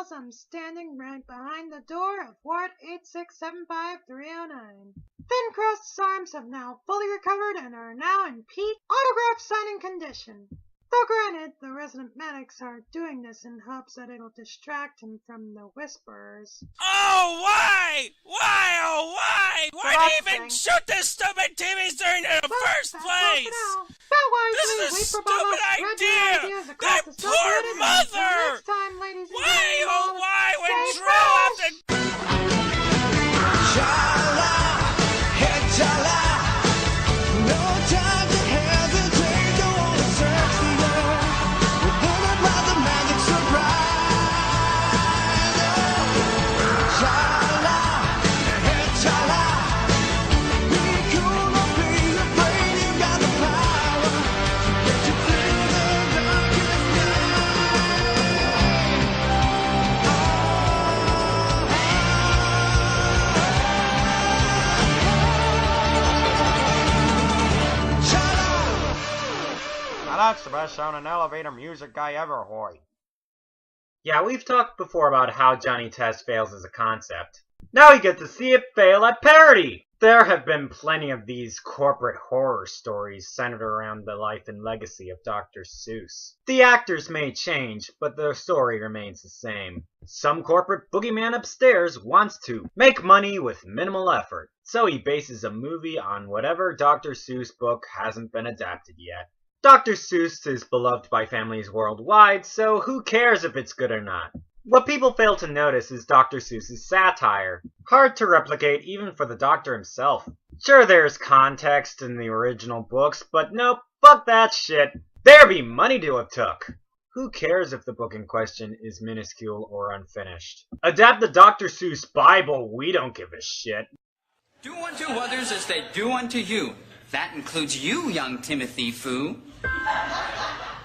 Files. I'm standing right behind the door of Ward 8675309. Thin Crust's arms have now fully recovered and are now in peak autograph signing condition. Though granted, the resident medics are doing this in hopes that it'll distract him from the whisperers. Oh, why? Why, oh, why? Why That's did you even the thing. shoot this stupid TV screen in the first That's all for place? now. That This wisely, is a wait for stupid Bobo's original idea. ideas across That the poor subreddit, and until mother. next time, ladies and Why, gentlemen, oh, why when stay Drew fresh. Chala, no time to hesitate, don't wanna search the air. We're pulled by the magic surprise. Chala, chala, be cool, don't be afraid, you got the power to get you through the darkest That's the best sounding elevator music I ever heard. Yeah, we've talked before about how Johnny Test fails as a concept. Now we get to see it fail at parody! There have been plenty of these corporate horror stories centered around the life and legacy of Dr. Seuss. The actors may change, but the story remains the same. Some corporate boogeyman upstairs wants to make money with minimal effort, so he bases a movie on whatever Dr. Seuss book hasn't been adapted yet. Dr. Seuss is beloved by families worldwide, so who cares if it's good or not? What people fail to notice is Dr. Seuss's satire. Hard to replicate even for the Doctor himself. Sure, there's context in the original books, but nope, fuck that shit. There be money to have took. Who cares if the book in question is minuscule or unfinished? Adapt the Dr. Seuss Bible, we don't give a shit. Do unto others as they do unto you. That includes you, young Timothy Foo.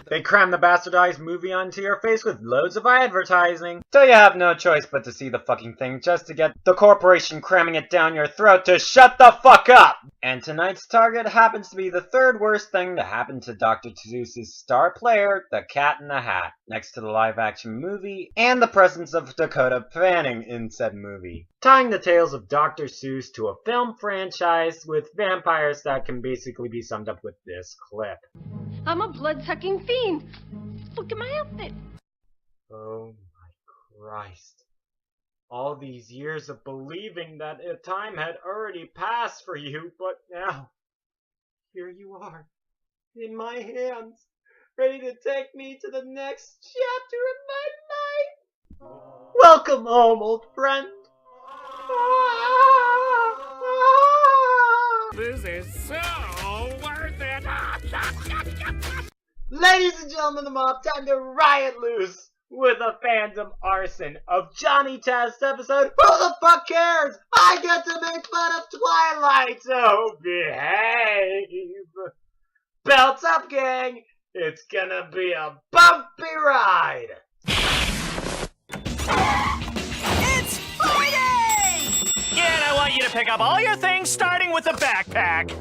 They cram the bastardized movie onto your face with loads of advertising, so you have no choice but to see the fucking thing just to get the corporation cramming it down your throat to shut the fuck up! And tonight's target happens to be the third worst thing to happen to Dr. Seuss's star player, the Cat in the Hat, next to the live-action movie and the presence of Dakota Fanning in said movie. Tying the tales of Dr. Seuss to a film franchise with vampires that can basically be summed up with this clip. I'm a blood-sucking fiend. Look at my outfit. Oh my Christ. All these years of believing that a time had already passed for you, but now, here you are, in my hands, ready to take me to the next chapter of my life. Welcome home, old friend. This is so worth it. Ladies and gentlemen of the mob, time to riot loose with a Fandom Arson of Johnny Test episode. Who the fuck cares? I get to make fun of Twilight, so behave. Belts up, gang. It's gonna be a bumpy ride. It's Friday! Yeah, and I want you to pick up all your things, starting with the backpack.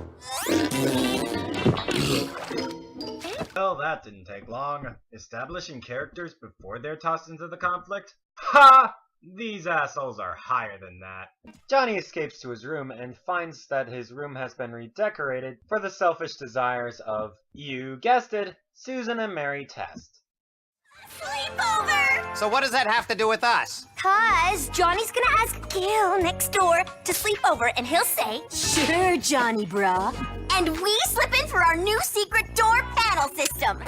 Well, that didn't take long. Establishing characters before they're tossed into the conflict? Ha! These assholes are higher than that. Johnny escapes to his room and finds that his room has been redecorated for the selfish desires of, you guessed it, Susan and Mary Test. Sleepover! So what does that have to do with us? 'Cause Johnny's gonna ask Gil next door to sleep over, and he'll say, "Sure, Johnny brah." And we slip in for our new secret door panel system.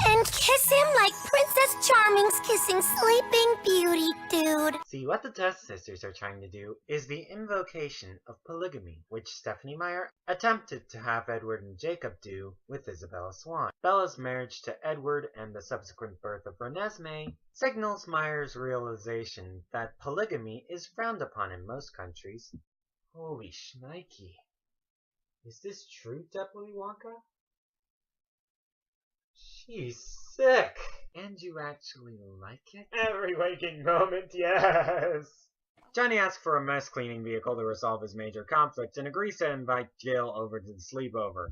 And kiss him like Princess Charming's kissing Sleeping Beauty, dude. See, what the Test sisters are trying to do is the invocation of polygamy, which Stephanie Meyer attempted to have Edward and Jacob do with Isabella Swan. Bella's marriage to Edward and the subsequent birth of Renesmee signals Meyer's realization that polygamy is frowned upon in most countries. Holy shnikey. Is this true, Deputy Wonka? She's sick! And you actually like it? Every waking moment, yes! Johnny asks for a mess cleaning vehicle to resolve his major conflict and agrees to invite Jill over to the sleepover.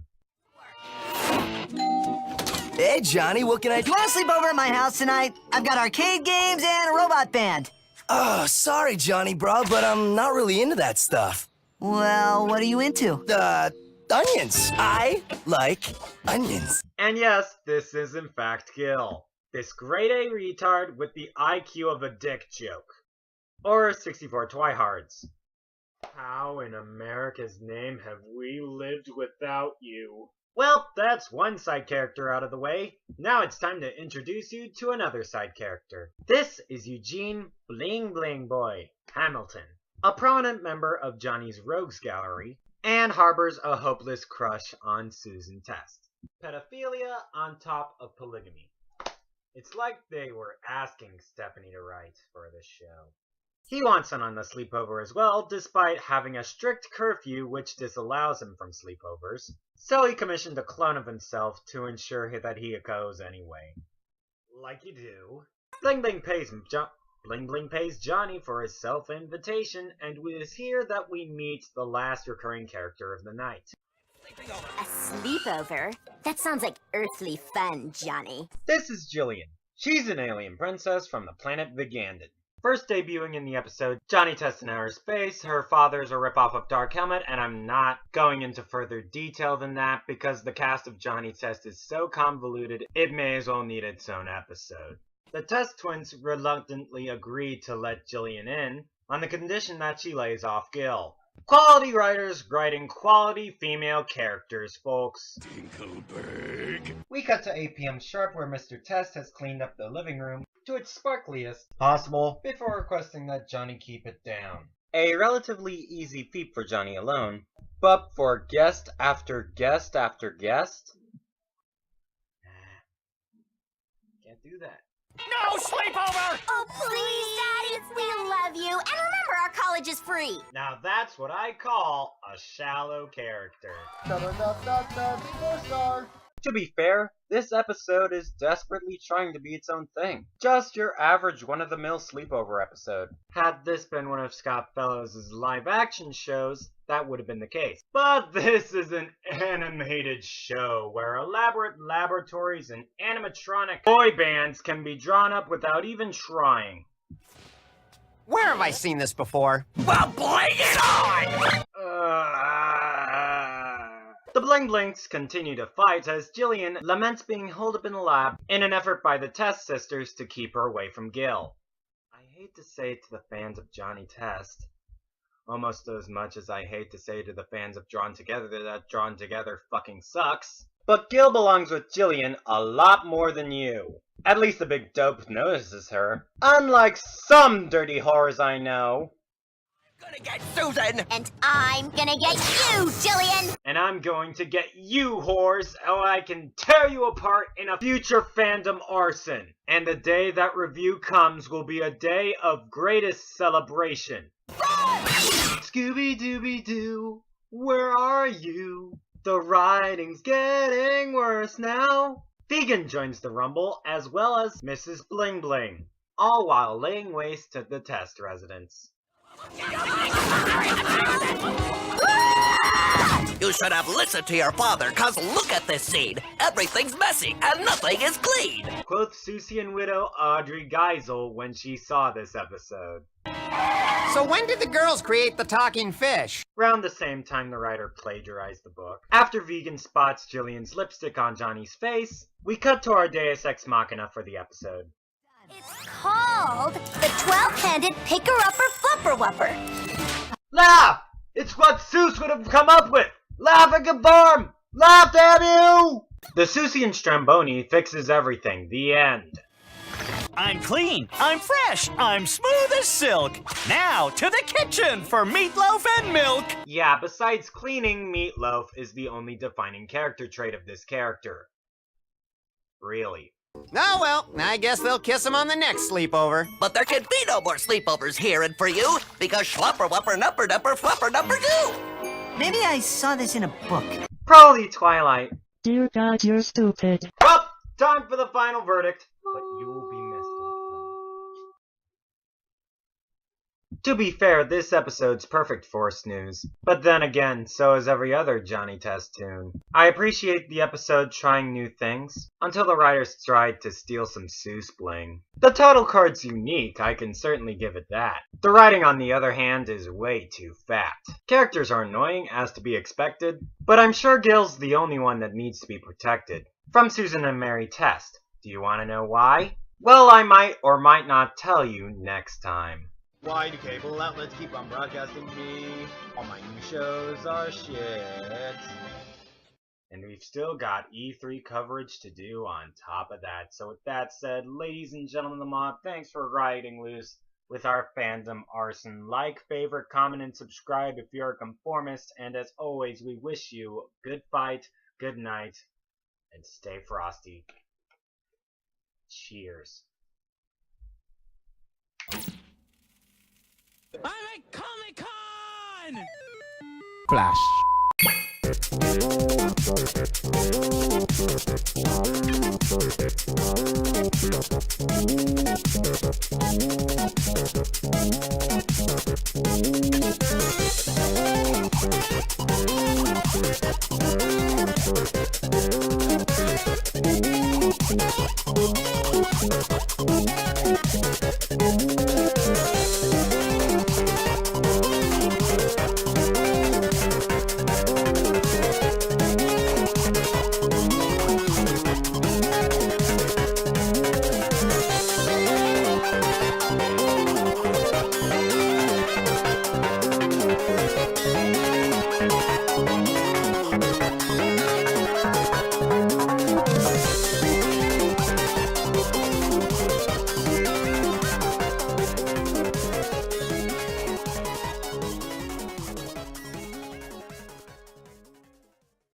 Hey, Johnny, what can I do? You want to sleep over at my house tonight? I've got arcade games and a robot band. Oh, sorry, Johnny, bro, but I'm not really into that stuff. Well, what are you into? Onions. I like onions. And yes, this is in fact Gil. This grade A retard with the IQ of a dick joke. Or 64 twihards. How in America's name have we lived without you? Well, that's one side character out of the way. Now it's time to introduce you to another side character. This is Eugene Bling Bling Boy Hamilton, a prominent member of Johnny's Rogues Gallery, and harbors a hopeless crush on Susan Test. Pedophilia on top of polygamy. It's like they were asking Stephanie to write for the show. He wants in on the sleepover as well, despite having a strict curfew which disallows him from sleepovers. So he commissioned a clone of himself to ensure that he goes anyway. Like you do. Bling Bling pays Johnny for his self-invitation, and it is here that we meet the last recurring character of the night. A sleepover? That sounds like earthly fun, Johnny. This is Jillian. She's an alien princess from the planet Vigandon. First debuting in the episode Johnny Test in Outer Space, her father's a ripoff of Dark Helmet, and I'm not going into further detail than that because the cast of Johnny Test is so convoluted it may as well need its own episode. The Test twins reluctantly agreed to let Jillian in on the condition that she lays off Gil. Quality writers writing quality female characters, folks. Tinkleberg. We cut to 8 p.m. sharp where Mr. Test has cleaned up the living room to its sparkliest possible before requesting that Johnny keep it down. A relatively easy feat for Johnny alone, but for guest after guest after guest? Can't do that. No sleepover! Oh, please, Daddy, we love you. And remember, our college is free. Now that's what I call a shallow character. To be fair, this episode is desperately trying to be its own thing. Just your average one-of-the-mill sleepover episode. Had this been one of Scott Fellows' live-action shows, that would have been the case. But this is an animated show where elaborate laboratories and animatronic boy bands can be drawn up without even trying. Where have I seen this before? Well, bring it on! The Bling Blinks continue to fight as Jillian laments being holed up in the lab in an effort by the Test sisters to keep her away from Gil. I hate to say it to the fans of Johnny Test, almost as much as I hate to say to the fans of Drawn Together that Drawn Together fucking sucks, but Gil belongs with Jillian a lot more than you. At least the big dope notices her, unlike some dirty whores I know. Gonna get Susan! And I'm gonna get you, Jillian! And I'm going to get you, whores, or I can tear you apart in a future Fandom Arson. And the day that review comes will be a day of greatest celebration. Scooby-Dooby-Doo, where are you? The writing's getting worse now. Vegan joins the rumble, as well as Mrs. Bling Bling, all while laying waste to the Test residents. You should have listened to your father, cause look at this scene. Everything's messy and nothing is clean. Quoth Susian widow Audrey Geisel when she saw this episode. So when did the girls create the talking fish? Around the same time the writer plagiarized the book. After Vegan spots Jillian's lipstick on Johnny's face, we cut to our Deus Ex Machina for the episode. It's called the 12-handed Picker-Upper Flupper-Wupper. Laugh! It's what Seuss would have come up with! Laugh and conform! Laugh, damn you! The Susian Stramboni fixes everything. The end. I'm clean, I'm fresh, I'm smooth as silk. Now to the kitchen for meatloaf and milk. Yeah, besides cleaning, Meatloaf is the only defining character trait of this character. Really. Oh well, I guess they'll kiss him on the next sleepover. But there can be no more sleepovers here and for you, because Schlupper Wupper Nupper Dupper Flupper Number 2! Maybe I saw this in a book. Probably Twilight. Dear God, you're stupid. Well, time for the final verdict, but you will be missed. To be fair, this episode's perfect for snooze. But then again, so is every other Johnny Test tune. I appreciate the episode trying new things, until the writers tried to steal some Seuss bling. The title card's unique, I can certainly give it that. The writing, on the other hand, is way too fat. Characters are annoying, as to be expected, but I'm sure Gil's the only one that needs to be protected. From Susan and Mary Test. Do you want to know why? Well, I might or might not tell you next time. Why do cable outlets keep on broadcasting me? All my new shows are shit. And we've still got E3 coverage to do on top of that. So with that said, ladies and gentlemen of the mob, thanks for riding loose with our Fandom Arson. Like, favorite, comment, and subscribe if you're a conformist. And as always, we wish you good fight, good night, and stay frosty. Cheers. I'm at Comic-Con! Flash.